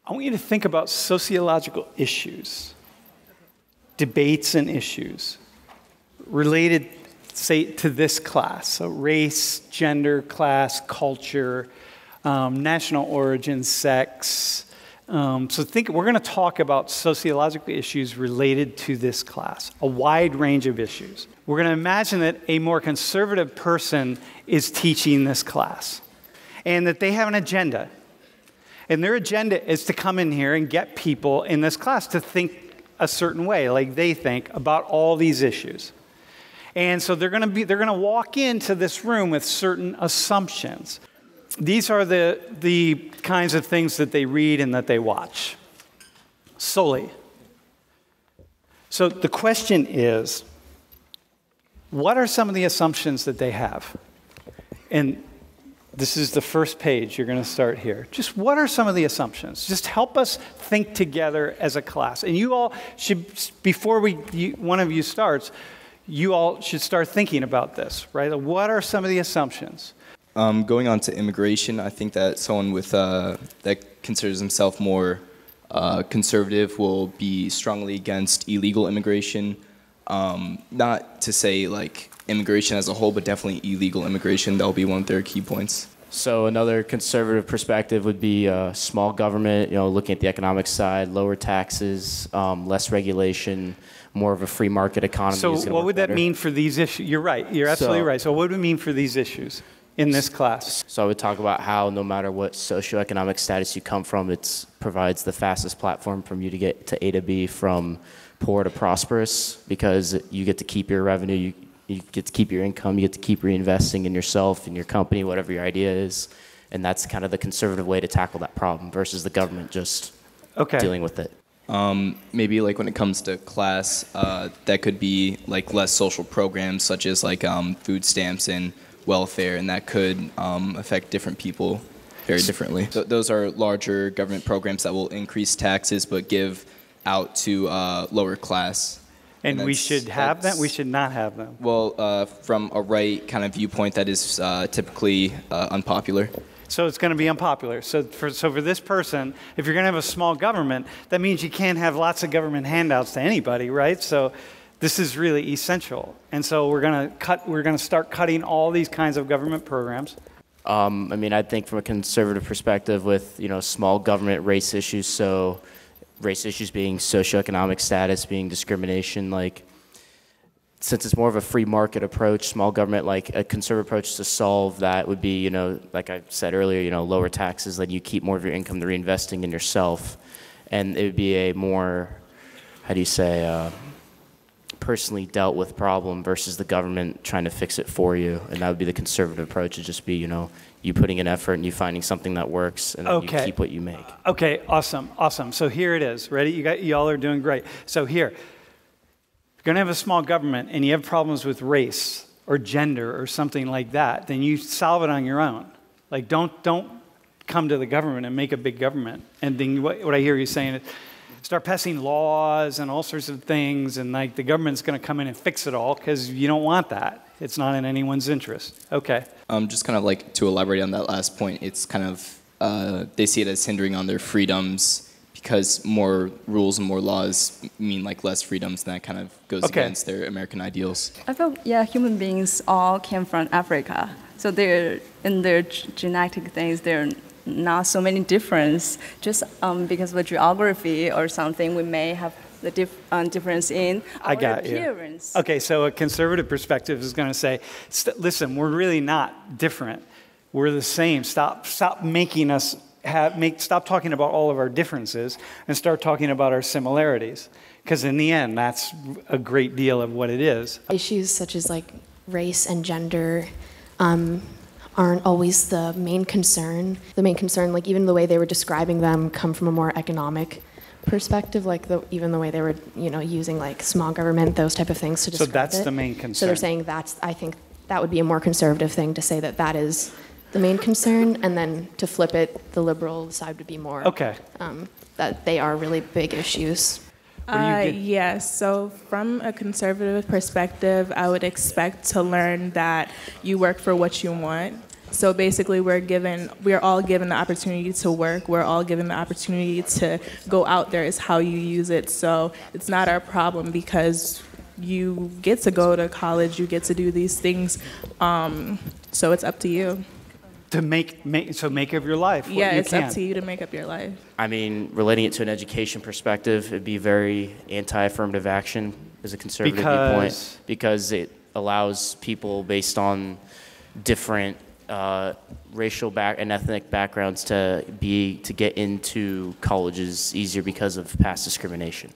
I want you to think about sociological issues, debates and issues related, say, to this class. So race, gender, class, culture, national origin, sex. So we're going to talk about sociological issues related to this class, a wide range of issues. We're going to imagine that a more conservative person is teaching this class and that they have an agenda. And their agenda is to come in here and get people in this class to think a certain way, like they think about all these issues. And so they're going to walk into this room with certain assumptions. These are the kinds of things that they read and that they watch solely. So the question is, what are some of the assumptions that they have? And this is the first page. You're going to start here. Just what are some of the assumptions? Just help us think together as a class. And you all should, before one of you starts, you all should start thinking about this, right? What are some of the assumptions? Going on to immigration, I think that someone with that considers himself more conservative will be strongly against illegal immigration. Not to say like immigration as a whole, but definitely illegal immigration. That'll be one of their key points. So another conservative perspective would be small government, looking at the economic side, lower taxes, less regulation, more of a free market economy. So what would that mean for these issues? You're right. You're absolutely right. So what would it mean for these issues in this class? So I would talk about how no matter what socioeconomic status you come from, it provides the fastest platform from you to get to A to B from poor to prosperous, because you get to keep your revenue, you get to keep your income, you get to keep reinvesting in yourself, in your company, whatever your idea is. And that's kind of the conservative way to tackle that problem versus the government just dealing with it. Maybe like when it comes to class, that could be like less social programs such as like food stamps and welfare, and that could affect different people very differently. So those are larger government programs that will increase taxes but give out to lower class. And we should have them? We should not have them? Well, from a right kind of viewpoint, that is typically unpopular. So it's going to be unpopular. So for this person, if you're going to have a small government, that means you can't have lots of government handouts to anybody, right? So this is really essential. And so we're going to start cutting all these kinds of government programs. I think from a conservative perspective with, small government race issues, so race issues being socioeconomic status, being discrimination, since it's more of a free market approach, small government, a conservative approach to solve that would be, like I said earlier, lower taxes, letting you keep more of your income to reinvesting in yourself. And it would be a more, personally dealt with problem versus the government trying to fix it for you. And that would be the conservative approach, to just be, you putting in effort and you finding something that works, and then you keep what you make. Okay, awesome. So here it is. Ready? Y'all are doing great. So here, if you're going to have a small government and you have problems with race or gender or something like that, then you solve it on your own. Don't come to the government and make a big government. And then what I hear you saying is start passing laws and all sorts of things, and the government's going to come in and fix it all, because you don't want that. It's not in anyone's interest. Okay. Just kind of to elaborate on that last point, it's kind of, they see it as hindering on their freedoms, because more rules and more laws mean less freedoms, and that kind of goes against their American ideals. I feel, human beings all came from Africa. So they're, in their genetic things, there are not so many difference. Just because of the geography or something, we may have the difference in our appearance. Okay, so a conservative perspective is going to say, listen, we're really not different. We're the same. Stop making us stop talking about all of our differences and start talking about our similarities. Because in the end, that's a great deal of what it is. Issues such as race and gender aren't always the main concern. The main concern, even the way they were describing them, come from a more economic perspective, even the way they were, using small government, those type of things to describe it. So that's the main concern. So they're saying I think that would be a more conservative thing to say that is the main concern, and then to flip it, the liberal side would be more that they are really big issues. Yes, so from a conservative perspective, I would expect to learn that you work for what you want, So basically, we're all given the opportunity to work. We're all given the opportunity to go out there. Is how you use it. So it's not our problem because you get to go to college. You get to do these things. So it's up to you. To make of your life what Yeah, you it's can. up to you to make up your life. I mean, relating it to an education perspective, it'd be very anti-affirmative action as a conservative viewpoint because it allows people based on different racial and ethnic backgrounds to get into colleges easier because of past discrimination.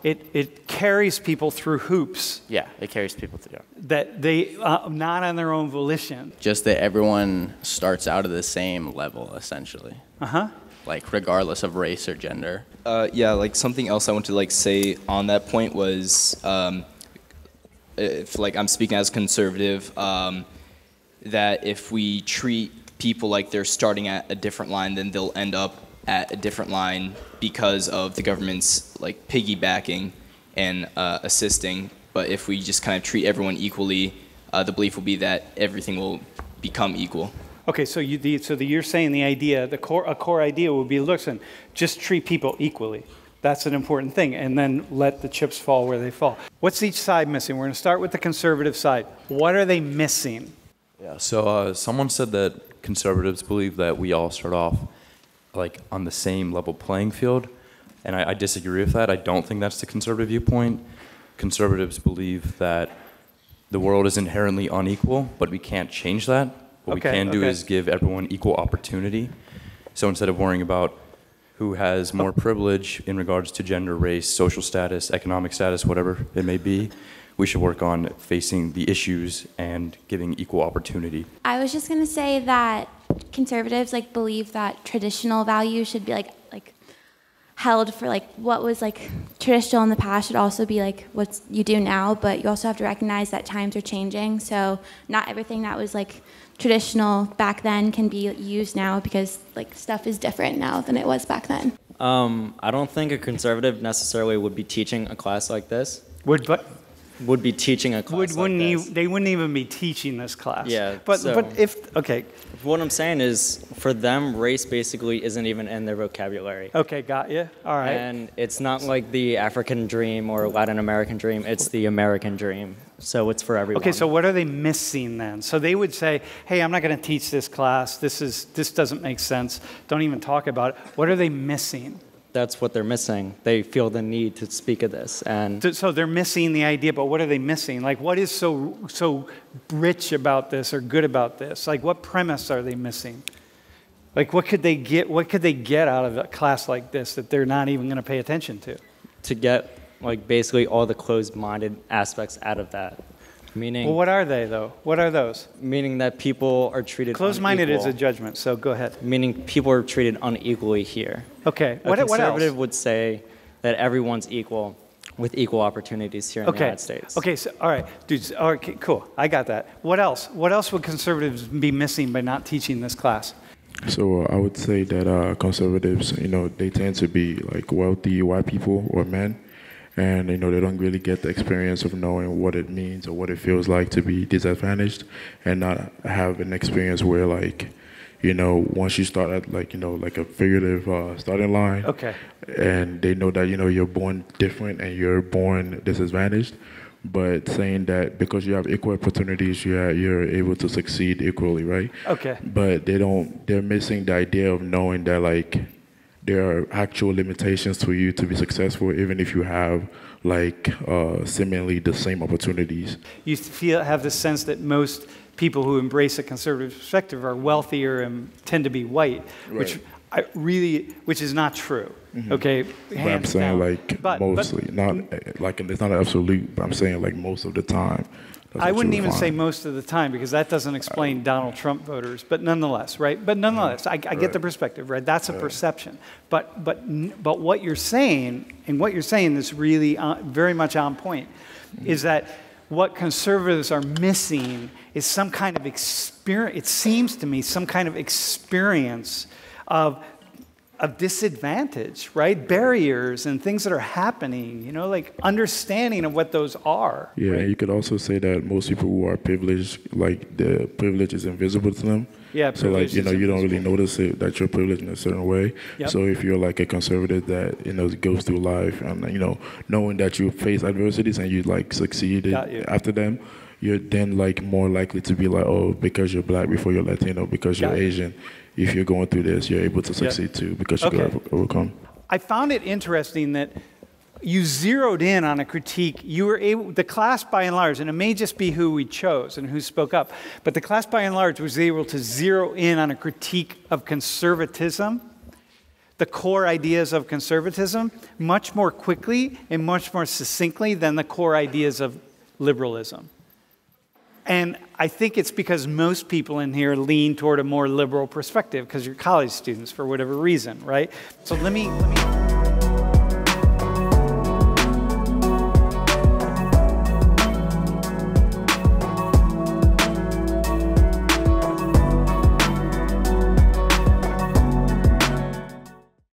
It carries people through hoops. Yeah, it carries people through. That they not on their own volition. Just that everyone starts out at the same level, essentially. Like regardless of race or gender. Yeah, like something else I want to like say on that point was, if like I'm speaking as conservative, that if we treat people like they're starting at a different line, then they'll end up at a different line because of the government's like piggybacking and assisting. But if we just kind of treat everyone equally, the belief will be that everything will become equal. Okay, so you're saying the idea, a core idea would be, listen, just treat people equally. That's an important thing, and then let the chips fall where they fall. What's each side missing? We're going to start with the conservative side. What are they missing? Yeah, so someone said that conservatives believe that we all start off like on the same level playing field, and I disagree with that. I don't think that's the conservative viewpoint. Conservatives believe that the world is inherently unequal, but we can't change that. What we can do is give everyone equal opportunity. So instead of worrying about who has more privilege in regards to gender, race, social status, economic status, whatever it may be, we should work on facing the issues and giving equal opportunity. I was just going to say that conservatives believe that traditional values should be held for what was traditional in the past should also be what you do now, but you also have to recognize that times are changing, so not everything that was traditional back then can be used now because stuff is different now than it was back then. I don't think a conservative necessarily would be teaching a class like this. Would be teaching a class like this. They wouldn't even be teaching this class. Yeah. But okay. What I'm saying is, for them, race basically isn't even in their vocabulary. Okay, got you. All right. And it's not like the African dream or Latin American dream. It's the American dream. So it's for everyone. Okay, so what are they missing then? So they would say, hey, I'm not going to teach this class. This doesn't make sense. Don't even talk about it. What are they missing? That's what they're missing. They feel the need to speak of this, and so they're missing the idea. But what are they missing? What is so rich about this or good about this? What premise are they missing? What could they get? What could they get out of a class like this that they're not even going to pay attention to? To get basically all the closed-minded aspects out of that. Meaning, well, what are they though? What are those? Meaning that people are treated closed-minded is a judgment. So go ahead. Meaning people are treated unequally here. Okay. A conservative would say that everyone's equal with equal opportunities here in the United States. Okay. So all right, dudes. All right. Cool. I got that. What else? What else would conservatives be missing by not teaching this class? So I would say that conservatives, they tend to be wealthy white people or men. And, they don't really get the experience of knowing what it means or what it feels like to be disadvantaged and not have an experience where, once you start at, a figurative starting line. Okay. And they know that, you're born different and you're born disadvantaged. But saying that because you have equal opportunities, you're able to succeed equally, right? Okay. But they're missing the idea of knowing that, there are actual limitations for you to be successful, even if you have seemingly the same opportunities. You have the sense that most people who embrace a conservative perspective are wealthier and tend to be white, right. which is not true. Mm-hmm. Okay, but I'm saying mostly, not it's not an absolute, but I'm saying most of the time. I wouldn't even say most of the time because that doesn't explain Donald Trump voters, but nonetheless, right? But nonetheless, I get the perspective, right? That's a perception. But what you're saying, and what you're saying is really very much on point, is that what conservatives are missing is some kind of experience. It seems to me some kind of experience of of disadvantage, right? Barriers and things that are happening, like understanding of what those are. Yeah, right? and you could also say that most people who are privileged, like the privilege is invisible to them. Yeah, so like, you don't really notice it, that you're privileged in a certain way. Yep. So if you're like a conservative that, goes through life and, knowing that you face adversities and you like succeed after them, you're then like more likely to be like, oh, because you're black before you're Latino, because you're Asian, if you're going through this, you're able to succeed too because you can overcome. I found it interesting that you zeroed in on a critique. You were able, the class by and large, and it may just be who we chose and who spoke up, but the class by and large was able to zero in on a critique of conservatism, the core ideas of conservatism, much more quickly and much more succinctly than the core ideas of liberalism. And I think it's because most people in here lean toward a more liberal perspective because you're college students for whatever reason, right? So let me